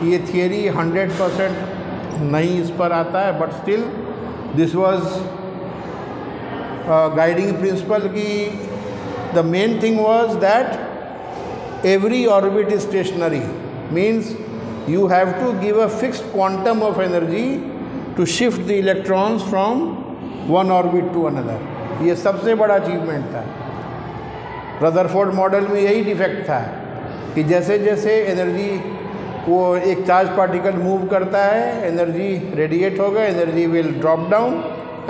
ये थियरी 100% नहीं इस पर आता है, but still this was guiding principle की the main thing was that every orbit is stationary, means you have to give a fixed quantum of energy to shift the electrons from one orbit to another. ये सबसे बड़ा achievement था। Rutherford model में यही defect था कि जैसे जैसे एनर्जी, वो एक चार्ज पार्टिकल मूव करता है, एनर्जी रेडिएट होगा, energy will drop down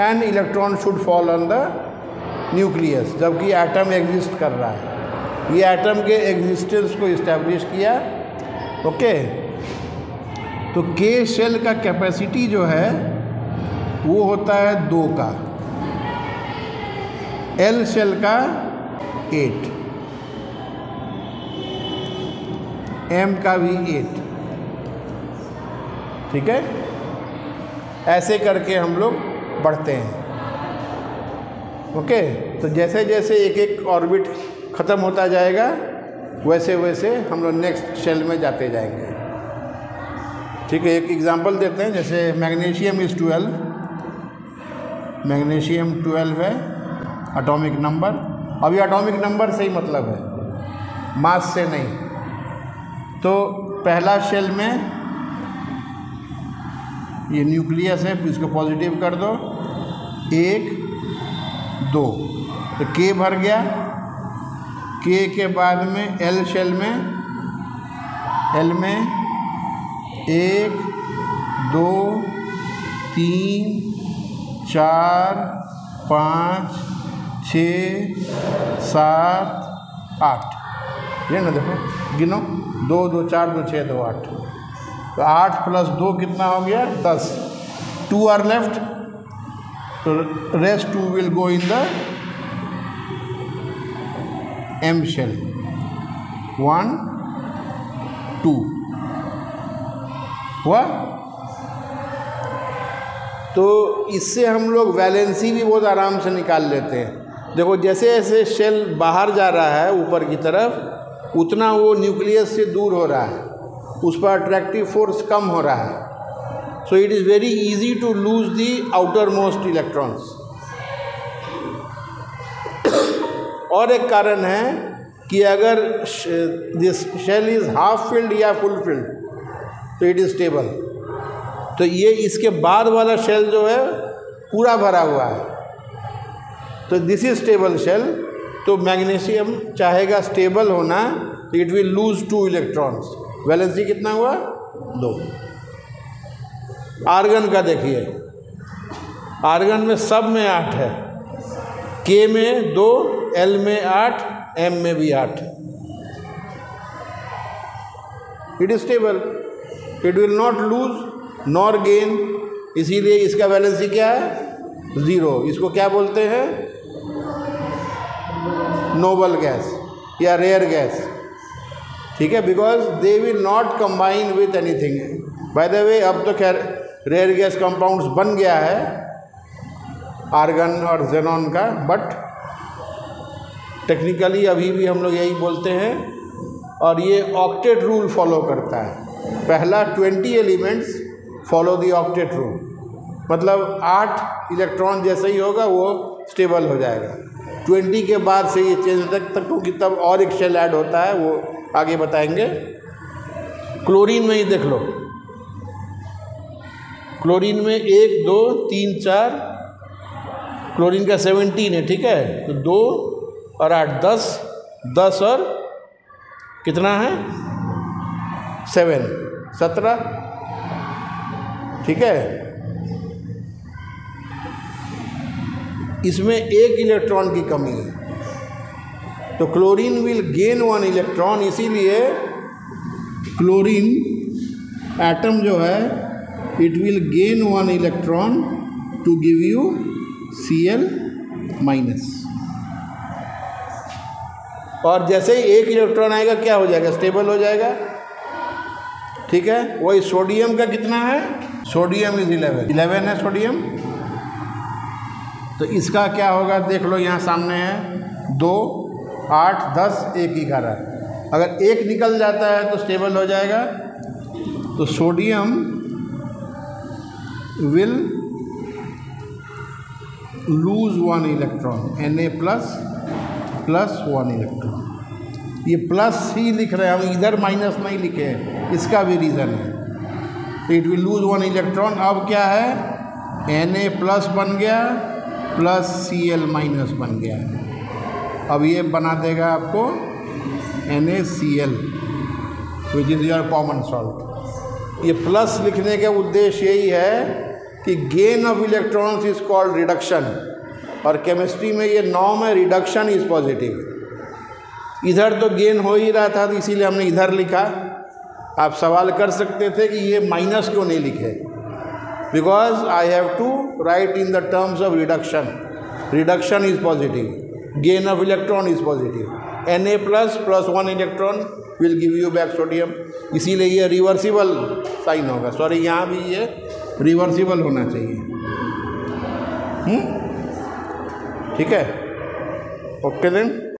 and electron should fall on the nucleus, जबकि एटम एग्जिस्ट कर रहा है। ये एटम के एग्जिस्टेंस को इस्टेब्लिश किया। ओके, तो के शेल का कैपेसिटी जो है वो होता है 2 का, एल शेल का 8, एम का भी 8। ठीक है, ऐसे करके हम लोग बढ़ते हैं। ओके, तो जैसे जैसे एक एक ऑर्बिट ख़त्म होता जाएगा वैसे वैसे हम लोग नेक्स्ट शेल में जाते जाएंगे। ठीक है, एक एग्जांपल देते हैं। जैसे मैग्नीशियम इज़ 12, मैग्नीशियम 12 है एटॉमिक नंबर। अभी एटॉमिक नंबर से ही मतलब है, मास से नहीं। तो पहला शेल में ये न्यूक्लियस है, इसको पॉजिटिव कर दो, 1 2, तो के भर गया। के के बाद में एल शेल में, एल में 1 2 3 4 5 6 7 8, ये ना देखो, गिनो, 2 2 4 2 6 2 8, तो 8 + 2 कितना हो गया? 10। 2 आर लेफ्ट, तो rest 2 will go in the M shell. 1 2 हुआ। तो इससे हम लोग वैलेंसी भी बहुत आराम से निकाल लेते हैं। देखो, जैसे जैसे शेल बाहर जा रहा है ऊपर की तरफ, उतना वो न्यूक्लियस से दूर हो रहा है, उस पर अट्रैक्टिव फोर्स कम हो रहा है। So it is very easy to lose the outer most electrons. और एक कारण है कि अगर this shell is half filled या फुल फिल्ड तो इट इज़ स्टेबल। तो ये इसके बाद वाला शेल जो है पूरा भरा हुआ है, तो दिस इज स्टेबल शेल। तो मैग्नीशियम चाहेगा स्टेबल होना, तो it will lose 2 electrons. Valency कितना हुआ? 2। आर्गन का देखिए, आर्गन में सब में 8 है, के में 2, एल में 8, एम में भी 8। It is stable, it will not lose nor gain, इसीलिए इसका वैलेंसी क्या है? 0। इसको क्या बोलते हैं? नोबल गैस या रेयर गैस। ठीक है, because they will not combine with anything. By the way, अब तो खैर रेयर गैस कंपाउंड्स बन गया है आर्गन और जेनॉन का, बट टेक्निकली अभी भी हम लोग यही बोलते हैं। और ये ऑक्टेट रूल फॉलो करता है। पहला 20 elements follow the octet rule, मतलब 8 इलेक्ट्रॉन जैसे ही होगा वो स्टेबल हो जाएगा। 20 के बाद से ये चेंज तक क्योंकि तब और एक शेल ऐड होता है, वो आगे बताएंगे। क्लोरीन में ही देख लो, क्लोरीन में 1 2 3 4, क्लोरीन का 17 है। ठीक है, तो 2 और 8 10, 10 और कितना है? 7 17। ठीक है, इसमें 1 इलेक्ट्रॉन की कमी है, तो क्लोरीन विल गेन 1 इलेक्ट्रॉन। इसीलिए क्लोरीन एटम जो है, it will gain 1 electron to give you Cl-। और जैसे ही 1 इलेक्ट्रॉन आएगा क्या हो जाएगा? स्टेबल हो जाएगा। ठीक है, वही सोडियम का कितना है? सोडियम इज 11 है सोडियम। तो इसका क्या होगा? देख लो, यहाँ सामने है 2 8 10 1 11। अगर 1 निकल जाता है तो स्टेबल हो जाएगा, तो sodium will lose 1 electron, Na plus 1 electron. ये प्लस ही लिख रहे हैं हम, इधर माइनस नहीं लिखे हैं, इसका भी रीज़न है। तो इट विल लूज 1 इलेक्ट्रॉन। अब क्या है, Na प्लस बन गया प्लस Cl माइनस बन गया। अब ये बना देगा आपको NaCl which is your common salt. ये प्लस लिखने का उद्देश्य यही है कि gain of electrons is called reduction, और केमिस्ट्री में ये नॉर्म है, रिडक्शन इज पॉजिटिव। इधर तो गेन हो ही रहा था, तो इसीलिए हमने इधर लिखा। आप सवाल कर सकते थे कि ये माइनस क्यों नहीं लिखे, because I have to write in the terms of reduction. Reduction is positive, gain of electron is positive. Na plus 1 electron will give you back sodium, इसीलिए ये रिवर्सिबल साइन होगा। सॉरी, यहाँ भी ये रिवर्सिबल होना चाहिए। ठीक है, ओके देन।